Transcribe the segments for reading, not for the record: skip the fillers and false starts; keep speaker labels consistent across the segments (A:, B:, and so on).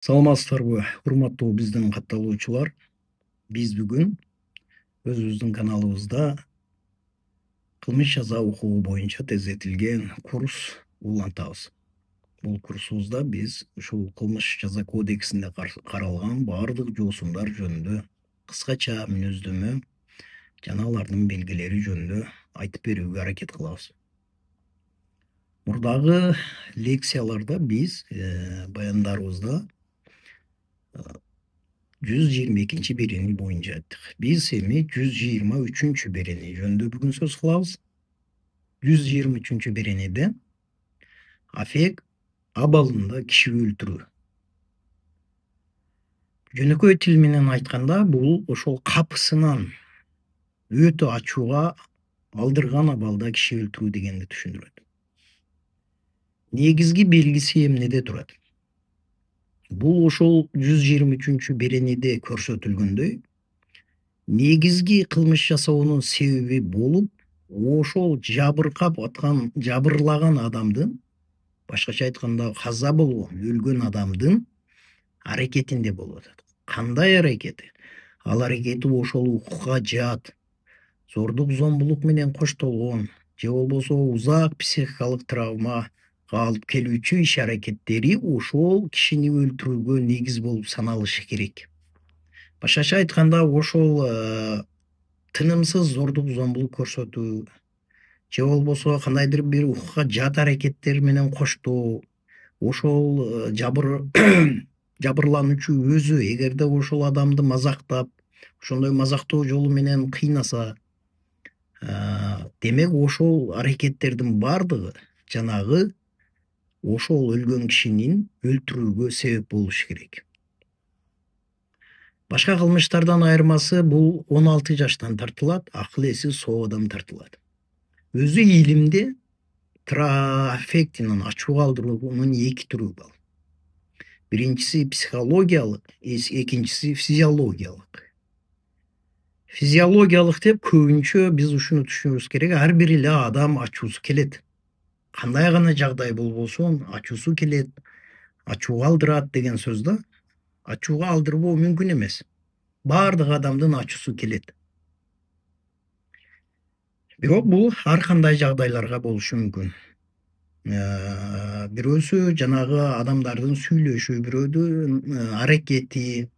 A: Саламатсыздарбы, урматтуу биздин катталуучулар. Биз бүгүн өзүбүздүн каналыбызда кылмыш жаза укугу боюнча тездетилген курс улантабыз. Бул курсубузда биз ушул кылмыш жаза кодексинде каралган баардык жоосуңдар жөнүндө кыскача мүнөздөмө жана алардын белгилери жөнүндө айтып берүүгө аракет кылабыз. Мурдагы лекцияларда биз баяндарыбызда 122 берени боюнча айттык. Биз эми 123 берени жөнүндө бүгүн сөз кылабыз. 123 беренеде афек абалында киши өлтүрүү. Жөнөкөй тил менен айтканда бул ошол капысынан өтө ачууга алдырган абалда киши өлтүрүү дегенди түшүндүрөт. Негизги белгиси эмнеде турат? Бул ошол 123 беренеде көрсөтүлгөндөй, негизги кылмыш жасоонун себеби болуп, ошол жабыркап аткан, жабырлаган адамдын, башкача айтканда каза болгон, өлгөн адамдын аракетинде болуп атат. Кандай аракети? Ал аракети ошол укукка жат, зордук зомбулук менен коштолгон, же болбосо узак психикалык травма алып келүүчү иш-аракеттери ошол кишини өлтүрүүгө негиз болуп саналышы керек. Башкача айтканда ошол тынымсыз зордук зомбулук көрсөтүү, же болбосо кандайдыр бир укукка жат аракеттер менен коштоо, ошол жабырлануучу өзү эгерде ошол адамды мазактап, ошондой мазактоо жолу менен кыйнаса, демек ошол аракеттердин бардыгы жанагы ошол өлгөн кишинин өлтүрүүгө себеп болуш керек. Башка кылмыштардан айырмасы бул 16 жаштан тартылат, акыл эси соо адам тартылат. Өзү илимде аффектинин ачууга алдыруунун эки түрү бар. Биринчиси психологиялык, экинчиси физиологиялык. Физиологиялык деп көбүнчө биз ушуну түшүнүбүз керек, ар бир эле адам ачуусу келет. Кандай гана жагдай болбосун, ачуусу келет, ачууга алдырат деген сөз да. Ачууга алдырбоо мүмкүн эмес. Баардык адамдын ачуусу келет. Бирок бул ар кандай жагдайларга болушу мүмкүн. Бирөөсү жанагы адамдардын сүйлөшү, бирөөдүн аракети,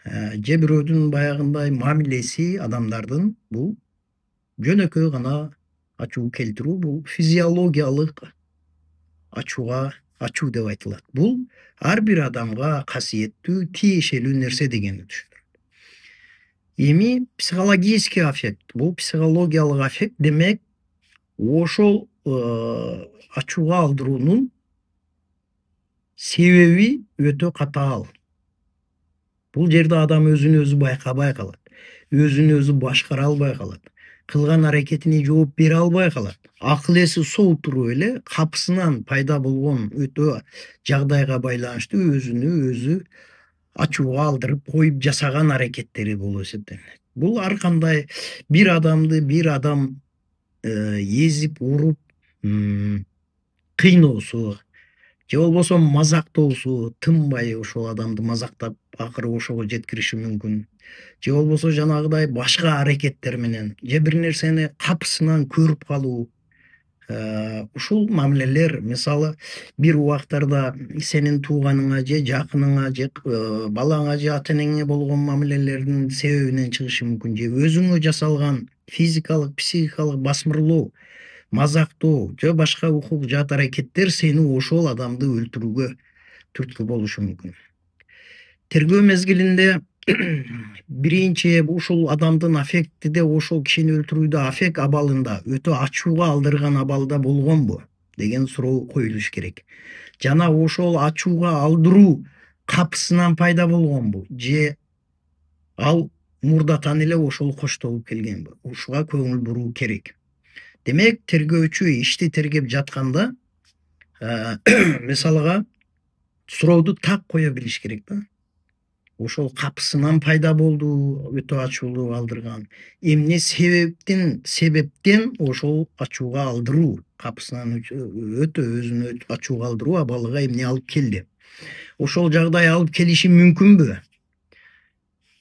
A: же бирөөдүн баягындай мамилеси адамдардын бул жөнөкөй гана ачуу келтирүү, бул физиологиялык ачуу деп айтылат. Бул ар бир адамга касиеттүү, тиешелүү нерсе дегенди түшүндүрөт. Эми психологический аффект, бул психологиялык аффект демек ошол ачууга алдыруунун себеби өтө катаал. Бул жерде адам өзүн өзү байкабай калат, өзүн өзү башкара албай калат, кылган аракетине жооп бере албай калат. Акыл эси соо туруп эле капысынан пайда болгон өтө жагдайга байланыштуу өзүнү өзү ачууга алдырып коюп жасаган аракеттери болуп эсептелет. Бул ар кандай бир адамды бир адам эзип, уруп, кыйноосу, же болбосо мазактоосу, тынбай ошол адамды мазактап, акыры ошого жеткириши мүмкүн. Же болбосо жанагыдай башка аракеттер менен, же бир нерсени капысынан көрүп калуу. Ушул мамилелер, мисалы, бир убактарда сенин тууганыңа же жакыныңа же балаңа же ата энеңе болгон мамилелердин себебинен чыгышы мүмкүн, же өзүңө жасалган физикалык, психикалык басмырлоо, мазактоо же башка укук жат аракеттер сени ошол адамды өлтүрүүгө түрткү болушу мүмкүн. Тергөө мезгилинде биринчи ушул адамдын аффектиде ошол кишини өлтүрүүдө аффект абалында өтө ачууга алдырган абалда болгонбу деген суроо коюлуш керек. Жана ошол ачууга алдыруу капысынан пайда болгонбу же ал мурдатан эле ошол коштолуп келгенби? Ушуга көңүл буруу керек. Демек, тергөөчү ишти тергеп жатканда мисалга сурооду так кое билиш керек да. Ошол капысынан пайда болду, өтө ачуулуу алдырган. Эмне себептен ошол ачууга алдыруу, капысынан өтө өзүнө ачууга алдыруу абалыга эмне алып келди? ошол жагдай алып келиши мүмкүнбү?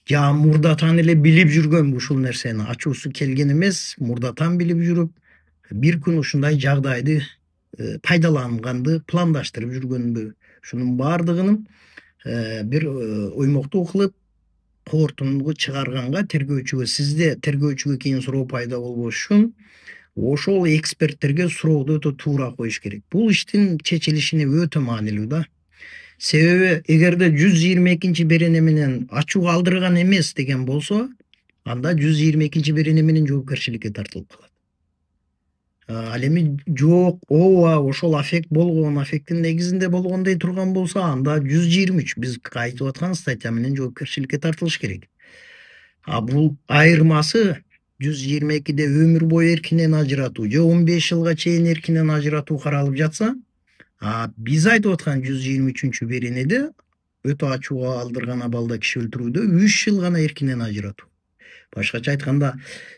A: Я мурдатан эле билип жүргөнбү ушул нерсени? Ачуусу келген эмес, мурдатан билип жүрүп, бир күн ушундай жагдайды пайдаланганды пландаштырып жүргөнбү? Ушунун баардыгын бир оймоктуу кылып корутунду чыгарганга тергөөчүгө, сизде тергөөчүгө кийин суроо пайда болбош үчүн ошол эксперттерге сурооду өтө туура коюш керек. Бул иштин чечилишине өтө маанилүү да. Себеби эгерде 122 берене менен ачууга алдырган эмес деген болсо, анда 122 берене менен жоопкерчиликке тартылып калат. Ал эми жок, ооба ошол аффект болгон, аффекттин негизинде болгон дей турган болсо, анда 123 биз айтып аткан статья менен жоопкерчиликке тартылыш керек. Бул айырмасы 122де өмүр бою эркинен ажыратуу же 15 жылга чейин эркинен ажыратуу каралып жатса, биз айтып аткан 123 беренеде өтө ачууга алдырган абалда киши өлтүрүүдө 3 жыл гана эркинен ажыратуу. Башкача айтканда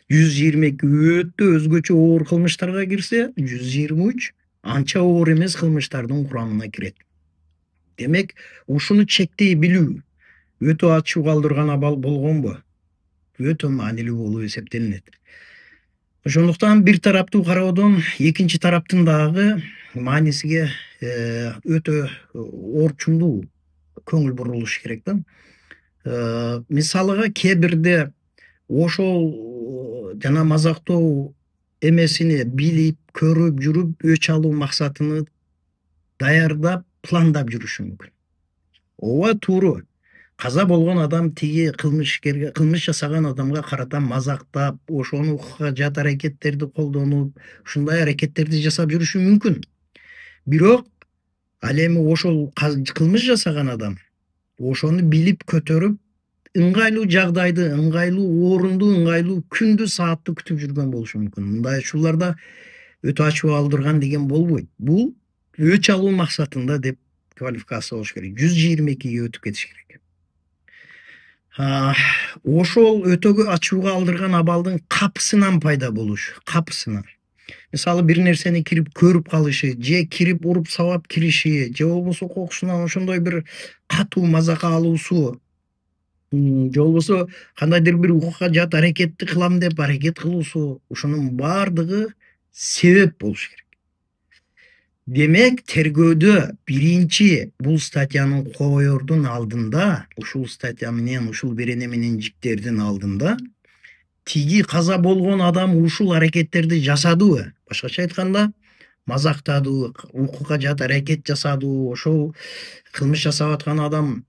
A: 122 өтө өзгөчө оор кылмыштарга кирсе, 123 анча оор эмес кылмыштардын курамына кирет. Демек, ушуну чектей билүү өтө ачууга алдырган абал болгонбу? Өтө маанилүү болуп эсептелинет. Ошондуктан бир тараптуу кароодон экинчи тараптын дагы маанисиге өтө орчундуу көңүл бурулуш керек да. Мисалыга кээ бирде ошол жана мазактоо эмесини билип, көрүп жүрүп, өч алуу максатыны даярдап, пландап жүрүшү мүмкүн. Ооба, туура. Каза болгон адам тиги кылмышкерге, кылмыш жасаган адамга карата мазактап, ошону укукка жат аракеттерди колдонуп, ушундай аракеттерди жасап жүрүшү мүмкүн. Бирок ал эми ошол кылмыш жасаган адам ошону билип көтөрүп, ыңгайлуу жагдайды, ыңгайлуу орунду, ыңгайлуу күндү, саатты күтүп жүргөн болушу мүмкүн. Мындай учурларда өтө ачуу алдырган деген болбойт. Бул өч алуу максатында деп квалификация болуш керек. 122ге өтүп кетиш керек. Ошол өтө ачууга алдырган абалдын капысынан пайда болушу, капысынан. Мисалы бир нерсени кирип көрүп калышы, же кирип уруп сабап кириши, же болбосо кокусунан ошондой бир катуу мазака алуусу, же болбосо кандайдыр бир укукка жат аракетти кылам деп аракет кылуусу, ушунун баардыгы себеп болуш керек. Демек, тергөөдө биринчи бул статьяны коердун алдында, ушул статья менен, ушул берене менен жиктердин алдында, тиги каза болгон адам ушул аракеттерди жасадыбы? Башкача айтканда, мазактадыбы, укукка жат аракет жасадыбы, ошол кылмыш жасап аткан адамга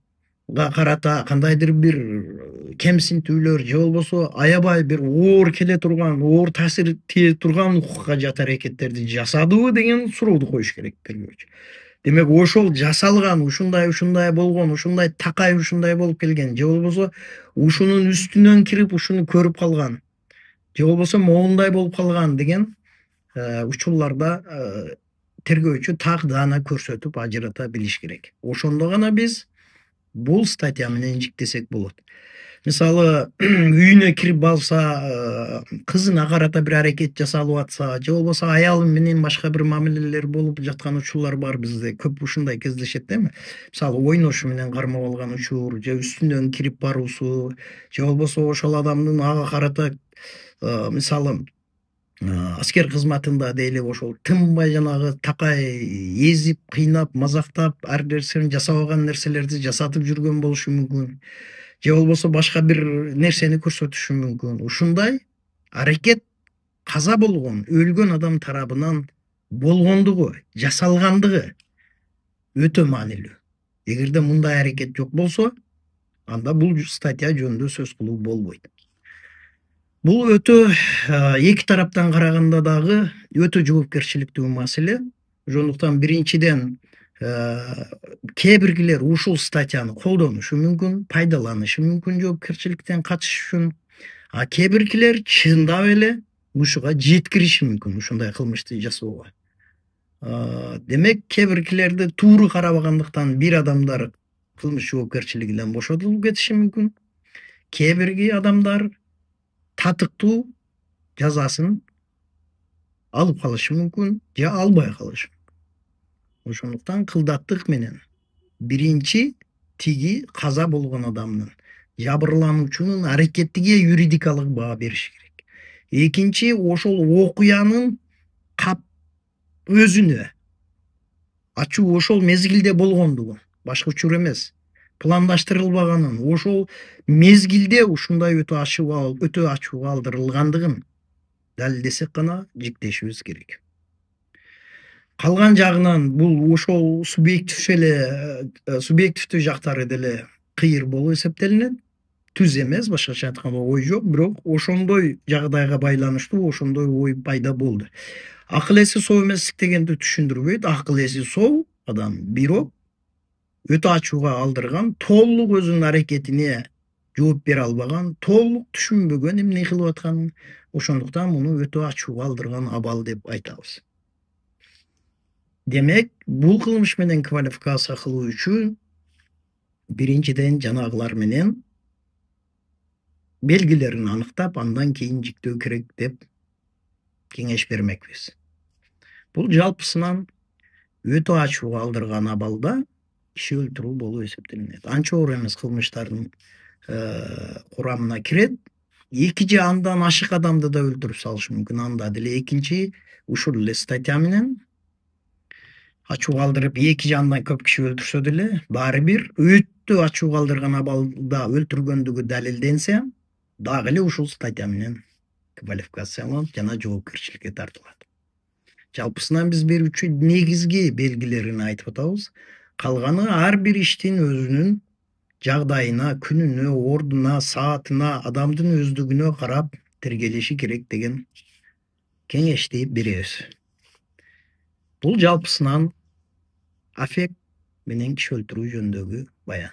A: карата кандайдыр бир кемсинтүүлөр же болбосо аябай бир оор келе турган, оор таасир тие турган укукка жат аракеттерди жасадыбы деген сурооду коюш керек тергөөчү. Демек, ошол жасалган, ушундай болгон, ушундай такай ушундай болуп келген, же болбосо ушунун үстүнөн кирип ушуну көрүп калган, же болбосо моундай болуп калган деген учурларда тергөөчү так даана көрсөтүп ажырата билиш керек. Ошондо гана биз бул статья менен жиктесек болот. Мисалы, үйүнө кирип алса, кызына карата бир аракет жасалып атса, же болбосо аялы менен башка бир мамилелер болуп жаткан учурлар бар бизде. Көп ушундай кездешет эми. Мисалы, ойношу менен кармап алган учур, же үстүнөн кирип баруусу, же болбосо ошол адамдын ага карата мисалы аскер кызматында дейли ошол тынбай жанагы такай эзип, кыйнап, мазактап, ар нерсени жасабаган нерселерди жасатып жүргөн болушу мүмкүн. Же болбосо башка бир нерсени көрсөтүшү мүмкүн. Ушундай аракет каза болгон, өлгөн адам тарабынан болгондугу, жасалгандыгы өтө маанилүү. Эгерде мындай аракет жок болсо, анда бул статья жөнүндө сөз кылуу болбойт. Бул өтө эки тараптан караганда дагы өтө жоопкерчиликтүү маселе. Ошондуктан биринчиден кээ биргилер ушул статьяны колдонушу мүмкүн, пайдаланышы мүмкүн жоопкерчиликтен качыш үчүн. Кээ биргилер чындап эле ушуга жеткириши мүмкүн, ушундай кылмышты жасоого. Демек, кээ биргилерди тууру карабагандыктан бир адамдар кылмыш жоопкерчилигинен бошотулуп кетиши мүмкүн. Кээ бирги адамдар татыктуу жазасын алып калышы мүмкүн, же албай калышы мүмкүн. Ошондуктан кылдаттык менен Биринчи, тиги каза болгон адамдын, жабырлануучунун аракеттиге юридикалык баа бериш керек. Экинчи, ошол окуянын кап өзүнө ачуу ошол мезгилде болгондугун, башка учур эмес, пландаштырылбаганын, ошол мезгилде ушундай өтө ачуу калтырылгандыгын далилдесек гана жиктешибиз керек. Калган жагынан бул ошол субъективдүү жактары деле кыйыр болуп эсептелинет. Түз эмес, башкача айтканда ой жок, бирок ошондой жагдайга байланыштуу ошондой ой пайда болду. Акыл эси соо эместик дегенди түшүндүрбөйт. Акыл эси соо адам, бирок өтө ачууга алдырган, толук өзүнүн аракетине жооп бере албаган, толук түшүнбөгөн эмне кылып атканын, ошондуктан муну өтө ачууга алдырган абал деп айтабыз. Демек, бул кылмыш менен квалификация кылуу үчүн биринчиден жанагылар менен белгилерин аныктап, андан кийин жиктөө керек деп кеңеш бермекпиз. Бул жалпысынан өтө ачууга алдырган абалда киши өлтүрүү болуп эсептелинет. Анча оор эмес кылмыштардын курамына кирет. 2 же андан ашык адамды да өлтүрүп салышы мүмкүн. Анда деле экинчи ушул эле статья менен ачуу калтырып 2 же андан көп киши өлтүрсө деле, баары бир өтө ачуу калтырган абалда өлтүргөндүгү далилденсе, дагы эле ушул статья менен квалификацияланып жана жоопкерчиликке тартылат. Жалпысынан биз берүүчү негизги белгилерин айтып атабыз. Калганы ар бир иштин өзүнүн жагдайына, күнүнө, ордуна, саатына, адамдын өздүгүнө карап тергелеши керек деген кеңешти беребиз. Бул жалпысынан аффект менен киши өлтүрүү жөнүндөгү баян.